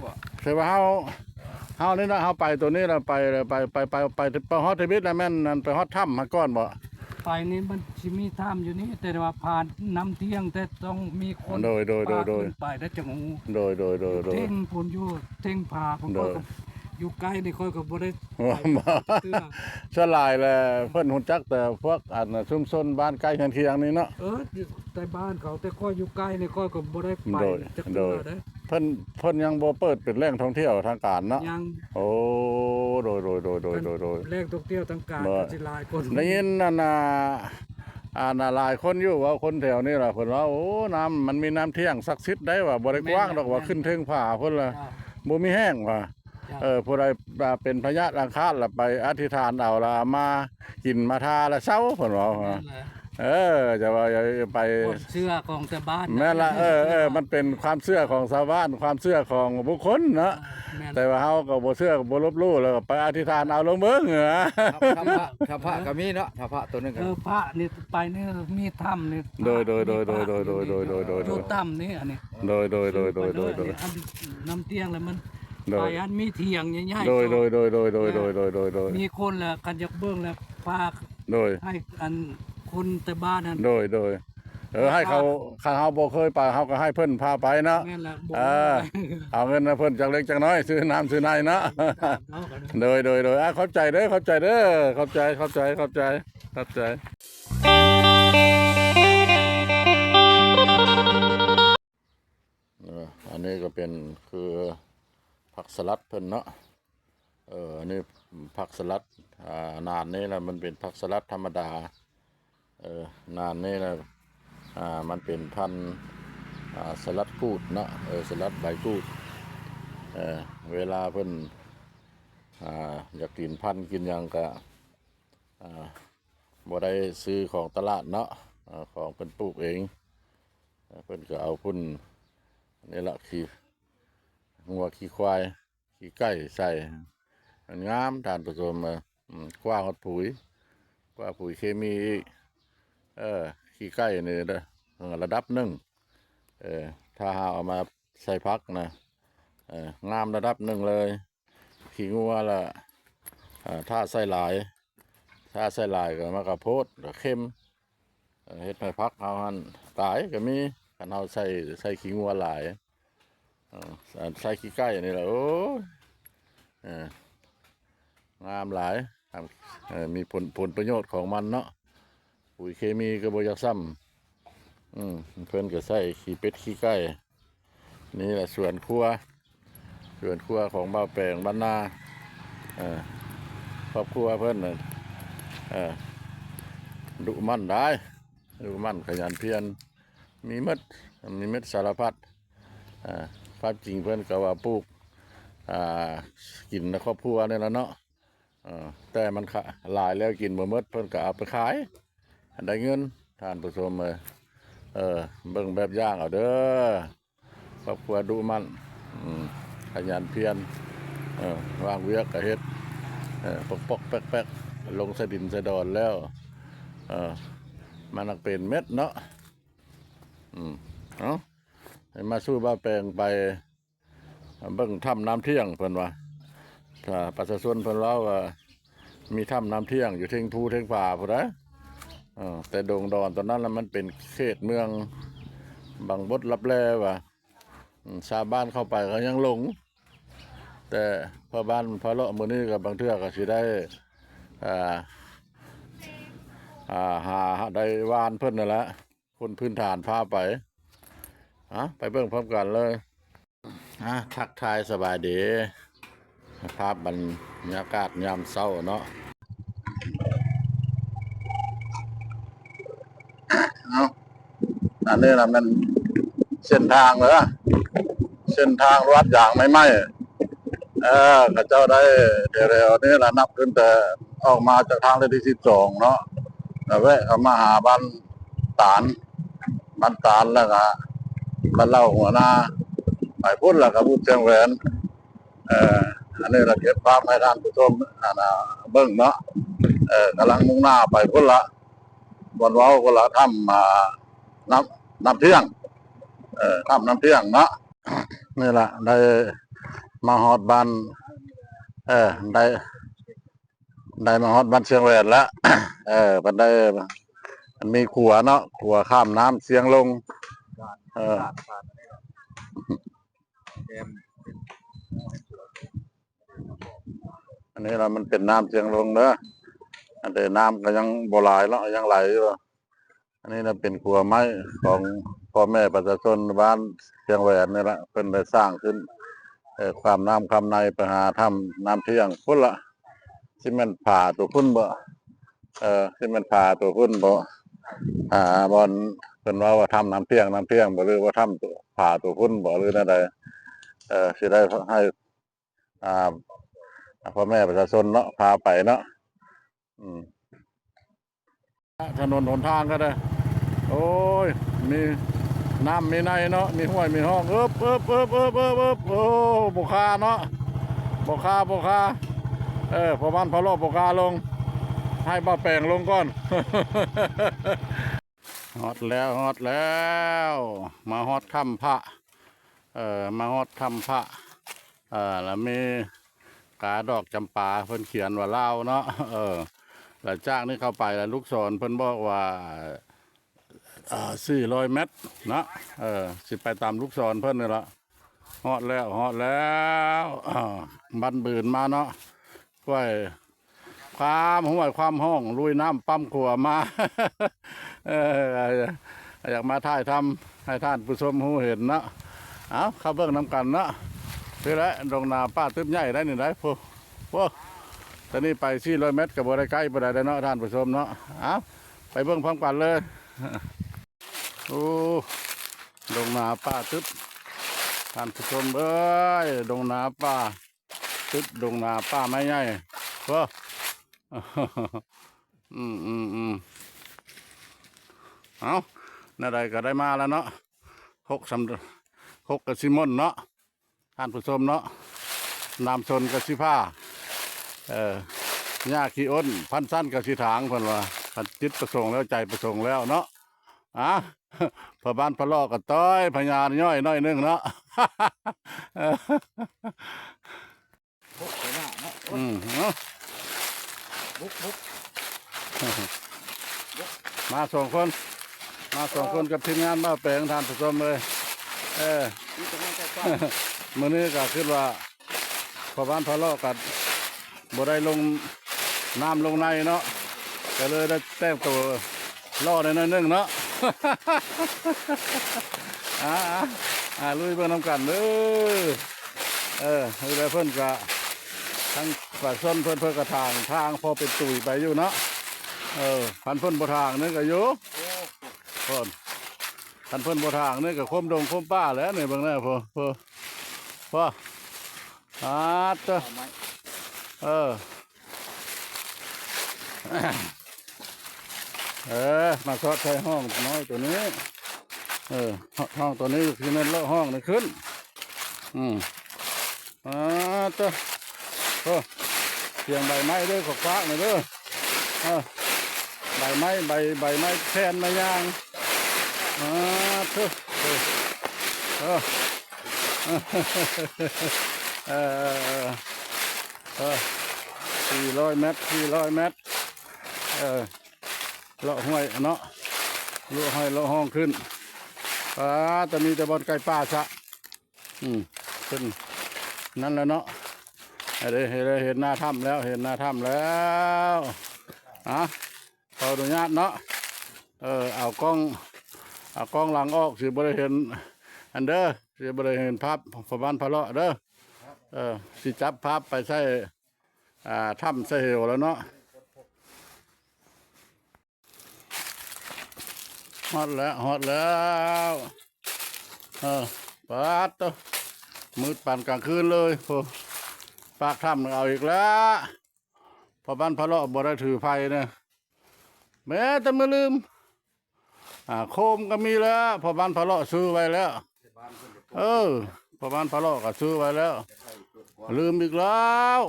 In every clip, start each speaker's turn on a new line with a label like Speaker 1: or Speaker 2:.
Speaker 1: บ่
Speaker 2: คือว่าเฮานี่นะเฮาไปตัวนี้เราไปฮอดทวิตแล้วแม่นนั่นไปฮอดถ้ำมาก่อนบ่
Speaker 1: ไปนี่มันสิมีถ้ำอยู่นี่แต่ว่าผ่านน้ำเที่ยงแต่ต้องมีคนพาขึ้นไปแล้วจังหู
Speaker 2: โดย
Speaker 1: เท่งพุ่นอยู่เท่งพาผมก็อยู่ใกล้นี่ค่อยก็บ่ได้เตื้อ
Speaker 2: สลายแหละเพิ่นฮู้จักแต่พวกอันชุมชนบ้านใกล้เคียงๆนี่เนาะ
Speaker 1: แต่บ้านเขาแต่ค่อยอยู่ใกล้นี่ค่อยก็บ่ได้ไปจัก
Speaker 2: โด
Speaker 1: เตื้อย เด้อ
Speaker 2: เพิ่นยังบ่เปิดเป็นแหล่งท่องเที่ยวทางการเนาะ
Speaker 1: ยัง
Speaker 2: โอ้โดย
Speaker 1: แรกท่องเที่ยวทางการก็สิหลายคน
Speaker 2: ได้ยินนั่นน่ะหลายคนอยู่ว่าคนแถวนี้ล่ะเพิ่นว่าโอ้น้ำมันมีน้ำเที่ยงศักดิ์สิทธิ์ได้ว่าบ่ได้กว้างดอกว่าขึ้นถึงผาเพิ่นล่ะบ่มีแห้งว่าผู้ใดเป็นพญานาคราชล่ะไปอธิษฐานเอาล่ะมากินมาทาแล้วเซาเพิ่นว่าจะว่าไป
Speaker 1: เชื่อของแต่บ้าน
Speaker 2: แม่นละมันเป็นความเชื่อของชาวบ้านความเชื่อของบุคคลเนาะแต่ว่าเฮาก็บ่เชื่อบ่ลบหลู่แล้วก็ไปอธิษฐานเอาลงเบิ่งเหรอ
Speaker 3: ถ้าพระก็มีเนาะถ้าพระตัวนึงก็
Speaker 1: พระนี่ไปนี่มีถ้ำนี่
Speaker 2: โดย
Speaker 1: อยู่ถ้ำนี่อันนี้
Speaker 2: โดย
Speaker 1: น้ำเตียงแล้วมันไปอันมีเถียงใหญ่ๆมีคนแล้วกันอยากเบิ่งแล้วพาให้อันคนแต่บ้านนั้น
Speaker 2: โดยให้เขาเฮาบ่เคยไปเฮาก็ให้เพิ่นพาไปเนาะเอาเงินเพิ่นจักเล็กจักน้อยซื้อน้ำซื้อในเนาะโดยเข้าใจเด้อเข้าใจอันนี้ก็เป็นคือผักสลัดเพิ่นเนาะอันนี้ผักสลัดนานนี้นะมันเป็นผักสลัดธรรมดานานนี้นะมันเป็นพันธุ์สลัดกูดเนาะสลัดใบกูดเวลาเพิ่นอยากกินพันธุ์กินหยังก็บ่ได้ซื้อของตลาดเนาะของเพิ่นปลูกเองเพิ่นก็เอาพุ่นนี่ละขี้งัวขี้ควายขี้ไก่ใส่งามทานผสมกว้างกว่าปุ๋ยเคมีขี้ไก่นี่ระดับหนึ่งถ้าเอามาใส่พักนะงามระดับหนึ่งเลยขี้งัวละถ้าใส่หลายก็มากระโพดก็เข้มเฮ็ดให้พักเอาหันตายก็มีคันเอาใส่ขี้งัวหลายใส่ขี้ไก่นี่แหละโอ้งามหลายมีผลประโยชน์ของมันเนาะปุ๋ยเคมีก็บ่อยากซ้ำเพิ่นก็ใส่ขี้เป็ดขี้ไก่นี่แหละส่วนครัวของบ่าวแปลงบ้านนาครอบครัวเพิ่นน่ะดุมั่นได้ดุมั่นขยันเพียรมีเม็ดสารพัดความจริงเพิ่นก็ว่าปลูกกินในครอบครัวนี่แหละเนาะแต่มันหลายแล้วกินบ่หมดเพิ่นก็เอาไปขายได้เงินทานผู้ชมเบิ่งแบบอย่างเอาเด้อครอบครัวดุมั่นขยันเพียรวางเวียกก็เฮ็ดปอกแป๊กลงใส่ดินใส่ดอนแล้วมันเป็นเม็ดเนาะให้มาสู้บ้าแปลงไปเบิ่งถ้ำน้ำเที่ยงเพิ่นว่าถ้าประชาชนเพิ่นเล่าว่ามีถ้ำน้ำเที่ยงอยู่เทิงภูเทิงป่าพุ่นนะแต่ดงดอนตอนนั้นแล้วมันเป็นเขตเมืองบางบดลับแลว่ะชาวบ้านเข้าไปเขายังหลงแต่พอบ้านพอเลาะมื้อนี้กับบางเทื่อก็สิได้ได้วานเพิ่นนั่นแหละคนพื้นฐานพาไปไปเบิ่งพร้อมกันเลยทักทายสบายดีภาพบรรยากาศยามเช้าเนาะอันนี้นะมันเส้นทางเหรอเส้นทางวัดอย่างไม่ข้าเจ้าได้เร็วๆนี่แหละนับขึ้นแต่ออกมาจากทางเลขที่12เนาะแวะเข้ามาหาบ้านตาลแล้วก็บ้านเล่าหัวหน้าไปพุ่นแล้วก็พูดเชียงแหวนอันนี้เราเก็บภาพให้ท่านผู้ชมเบิ่งเนาะกำลังมุ่งหน้าไปพุ่นละบนเว้าพุ่นละถ้ำน้ำเที่ยงถ้ำน้ำเที่ยงเนาะนี่แหละได้ มาฮอดบ้านได้มาฮอดบ้านเชียงแหวนแล้ว มันได้มันมีขัวเนาะขัวข้ามน้ำเสียงลงอันนี้เรามันเป็นน้ำเสียงลงเนอะอันเดน้ำก็ยังบ่หลายเนาะยังไหลอยู่อันนี้เราเป็นขัวไม้ของพ่อแม่ประชาชนบ้านเชียงแหวนนี่แหละเพิ่นได้สร้างขึ้นความน้ำคำในไปหาถ้ำน้ำเที่ยงพุ่นละที่มันผ่าตัวพุ่นบ่ที่มันผ่าตัวพุ่นบ่บอลเป็นว่าทำน้ำเที่ยงบ่หรือว่าทำตัวผ่าตัวพุ่นบ่หรือนั่นใดสิได้ให้อ่าพ่อแม่ประชาชนเนาะพาไปเนาะถนนหนทางก็ได้โอ้ยมีน้ำมีในเนาะมีห้วยมีห้องโอ้บุคาเนาะบุคาพอบ้านพอรอบบุคาลงให้บ้าแปลงลงก่อน ฮอดแล้วมาฮอดถ้ำพระมาฮอดถ้ำพระแล้วมีกาดอกจำปาเพิ่นเขียนว่าเล่าเนาะหลังจากนี้เข้าไปแล้วลูกศรเพิ่นบอกว่า400 เมตรนะสิไปตามลูกศรเพิ่นนี่ละฮอดแล้วบันบืนมาเนาะกล้วยความห้วยความห้องลุยน้ำปั๊มขัวมา อยากมาถ่ายทำให้ท่านผู้ชมหูเห็นเนาะเอาเข้าเบิ่งน้ำกันเนาะนี่แหละดงนาป้าตึ๊บใหญ่ได้นี่ได้พวกตอนนี้ไป400 เมตรกับบ่ได้ใกล้บ่ได้เนาะท่านผู้ชมเนาะเอาไปเบิ่งพร้อมกันเลยโอ้ดงนาป้าตึ๊บท่านผู้ชมเอ้ยดงนาป้าตึ๊บดงนาป้าไม่ใหญ่พวกเอาน่าใดก็ได้มาแล้วเนาะหกกระซิมอนเนาะท่านผู้ชมเนาะนำชนกระซิผ้าหญ้าขี้อ้นพันสั้นกระซิถางเพิ่นว่าพันจิตประสงค์แล้วใจประสงค์แล้วเนาะพอบ้านพะลอกกับต้อยพญาย่อยน้อยนึงเนาะมาสองคนกับทีมงานมาแปลงทานผสมเลยมื้อนี้ก็คิดว่าพอบ้านพะเลาะกันบ่ได้ลงน้ำลงในเนาะก็เลยได้แต่งตัวล่อในน้อยนึงเนาะลุยเบิ่งน้ำกันเด้อเพิ่นก็ทั้งฝ่ายส้นเพิ่นกระทางพอเป็นตุยไปอยู่เนาะพันเพิ่นบ่ทางนึงก็อยู่คนพันเพิ่นบ่ทางนึงก็คมดงคมป้าแล้วนี่เบิ่งแน่พอมาซอดใช้ห้องน้อยตัวนี้ห้องตัวนี้คือนั่นละห้องนี่ขึ้นเสียงใบไม้ด้วยขอกฟ้าหน่อยด้วยใบไม้แทนไม้ยาง400 เมตรเลาะห้วยเนาะเลาะห้วยเลาะห้องขึ้นจะมีแต่บอลไก่ป่าชะขึ้นนั่นแหละเนาะเห็นหน้าถ้ำแล้วขออนุญาตเนาะเอากล้องหลังออกสิบ่ได้เห็นอันเด้อสิบ่ได้เห็นภาพพบ้านพะเลาะเด้อสิจับภาพไปใช้ถ้ำใช้เหวแล้วเนาะฮอดแล้วปัดตัวมืดปั่นกลางคืนเลยปากถ้ำเอาอีกแล้วพอบ้านพะเลาะบ่ได้ถือไฟเนี่ยแม้แต่ไม่ลืมโคมก็มีแล้วพอบ้านพะเลาะซื้อไว้แล้วพอบ้านพะเลาะก็ซื้อไว้แล้วลืมอีกแล้ว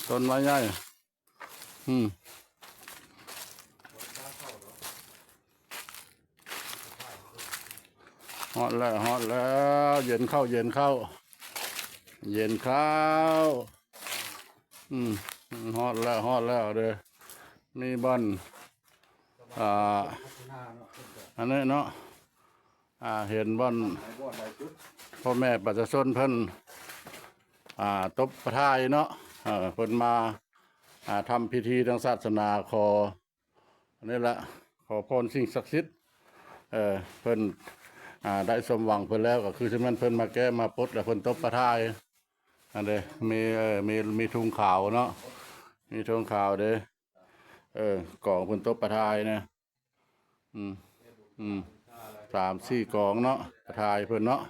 Speaker 2: ต้นไม้ใหญ่ ฮอดแล้วเย็นเข้าเย็นเข้าอืมฮอดแล้วเด้อมีบอนอันนี้เนาะเห็นบอนพ่อแม่ประชาชนเพิ่นตบประทายเนาะเพิ่นมาทำพิธีทางศาสนาขออันนี้ละขอพรสิ่งศักดิ์สิทธิ์เพิ่นได้สมหวังเพิ่นแล้วก็คือฉะนั้นเพิ่นมาแก้มาปลดแล้วเพิ่นตบประทายอันเด้มีธงขาวเนาะมีธงขาวเด้กองเพิ่นตบประทายนะ3-4กองเนาะประทายเพิ่นเนาะ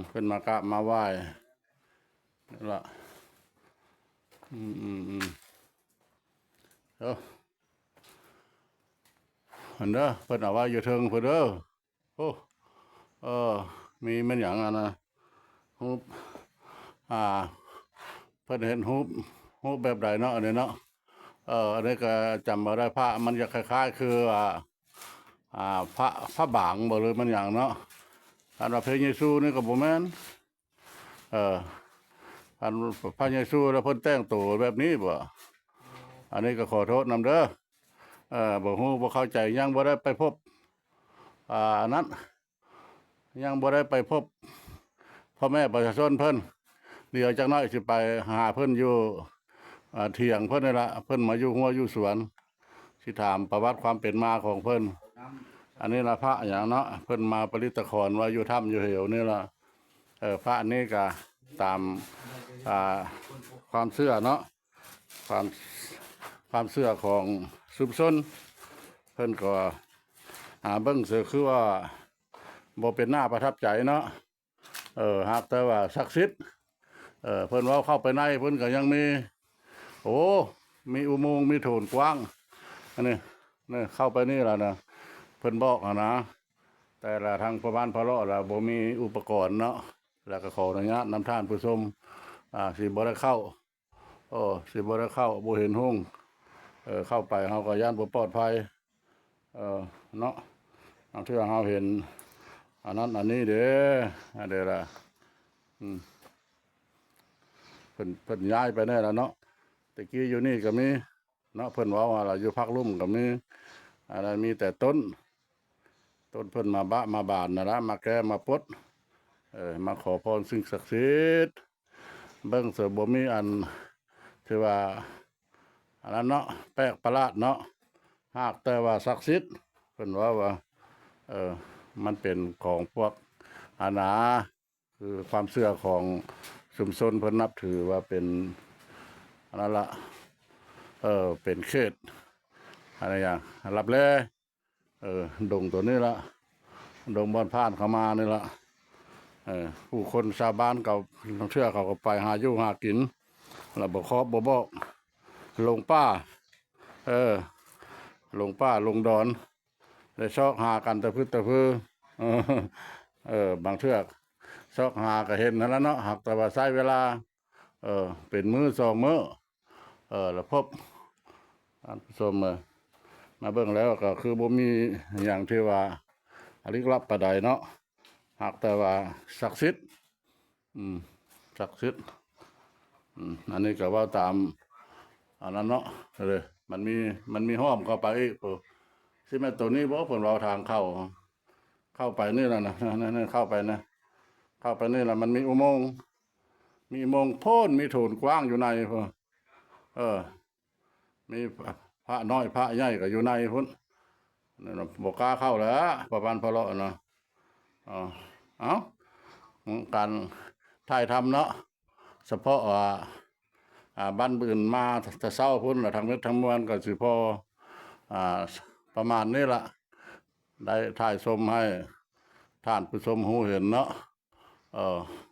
Speaker 2: เพิ่นมากราบมาไหว้นั่นล่ะอันเด้อเพิ่นเอาไว้อยู่เทิงเพิ่นเด้อโอ้มีมันหยังนะฮูบเพิ่นเห็นฮูบแบบใดเนาะอันนี้เนาะอันนี้ก็จำบ่ได้พระมันจะคล้ายๆคือพระบางบ่เลยมันหยังเนาะอันว่าพระเยซูนี่ก็บ่แม่นอันพระเยซูแล้วเพิ่นแต่งตัวแบบนี้บ่อันนี้ก็ขอโทษนำเด้อบ่ฮู้บ่เข้าใจยังบ่ได้ไปพบนั้นยังบ่ได้ไปพบพ่อแม่ประชาชนเพิ่นเดี๋ยวจักหน่อยสิไปหาเพิ่นอยู่เถียงเพิ่นนี่ล่ะเพิ่นมาอยู่หัวอยู่สวนสิถามประวัติความเป็นมาของเพิ่นอันนี้ล่ะพระหยังเนาะเพิ่นมาปริตขรว่าอยู่ถ้ำอยู่เหวนี่ล่ะพระนี้ก็ตามความเชื่อเนาะความเชื่อของชุมชนเพิ่นก็เบิ่งเสือคือว่าบ่เป็นหน้าประทับใจเนาะหากแต่ว่าศักดิ์สิทธิ์เพิ่นว่าเข้าไปในเพิ่นก็ยังมีมีอุโมงค์มีโถนกว้างอันนี้เข้าไปนี่ล่ะนะเพิ่นบอกนะแต่ละทางพระบ้านพระเลาะล่ะบ่มีอุปกรณ์เนาะแล้วก็ขออนุญาตนำท่านผู้ชมสิบ่ได้เข้าสิบ่ได้เข้าบ่เห็นห้องเข้าไปเฮาก็ย่านบ่ปลอดภัยเนาะบางเทื่อเฮาเห็นอันนั้นอันนี้เด้อล่ะเพิ่นย้ายไปแน่แล้วเนาะตะกี้อยู่นี่ก็มีเนาะเพิ่นว่าล่ะอยู่พักลุ่มก็มีอะไรมีแต่ต้นเพิ่นมาบานนั่นล่ะมาแก้มาปลดมาขอพรสิ่งศักดิ์สิทธิ์เบิ่งเสือบ่มีอันที่ว่าอันนั้นเนาะแปลกประหลาดเนาะหากแต่ว่าศักดิ์สิทธิ์เพิ่นว่ามันเป็นของพวกคือความเชื่อของชุมชนเพิ่นนับถือว่าเป็นอันนั้นละเป็นเขตอะไรอย่างรับแลดงตัวนี้ละดงบอนผ่านเข้ามานี่ละผู้คนชาวบ้านเขาเชื่อเขาก็ไปหาอยู่หากินแล้วบ่ครอบบ่บอกลงป้าลงดอนได้ชอกหากันตะพื้ตะพื้บางเทือกชอกหาก็เห็นนั่นแล้วเนาะหากแต่ว่าใช้เวลาเป็นมื้อ2มื้อแล้วพบท่านผู้ชมมาเบิ่งแล้วก็คือบ่มีอย่างที่ว่าลึกลับปานใดเนาะหากแต่ว่าศักดิ์สิทธิ์ศักดิ์สิทธิ์อันนี้ก็ว่าตามอันนั้นเนาะเลยมันมีห้อมเข้าไปอีกสิแม่ตัวนี้บ่เพิ่นว่าทางเข้าไปนี่ล่ะนะนั่นเข้าไปนี่ล่ะมันมีอุโมงค์โพ่นมีโถนกว้างอยู่ในพุ่นมีพระน้อยพระใหญ่ก็อยู่ในพุ่นนั่นบ่กล้าเข้าแล้วประบ้านพระเลาะเนาะการถ่ายทำเนาะเฉพาะบ้านอื่นมาแต่เช้าพุ่นล่ะทั้งเม็ดทั้งมวลก็สิพอประมาณนี้ล่ะได้ถ่ายชมให้ท่านผู้ชมฮู้เห็นเนาะ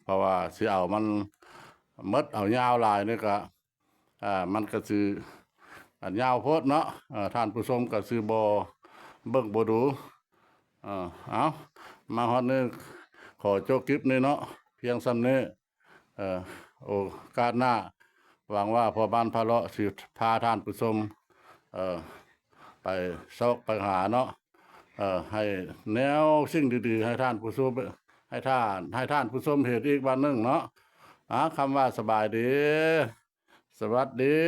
Speaker 2: เพราะว่าสิเอามันเอายาวหลายนี่ก็มันก็สิยาวโพดเนาะท่านผู้ชมก็สิบ่เบิ่งบ่ดูเอามาฮอดนี้ขอจบคลิปนี้เนาะเพียงส่ำนี้โอกาสหน้าหวังว่าพ่อบ้านพระเลาะสิพาท่านผู้ชมไปซอกไปหาเนาะ ให้แนวสิ่งดีๆให้ท่านผู้ชมให้ท่านผู้ชมเห็นอีกวันหนึงเนาะคำว่าสบายดีสวัสดี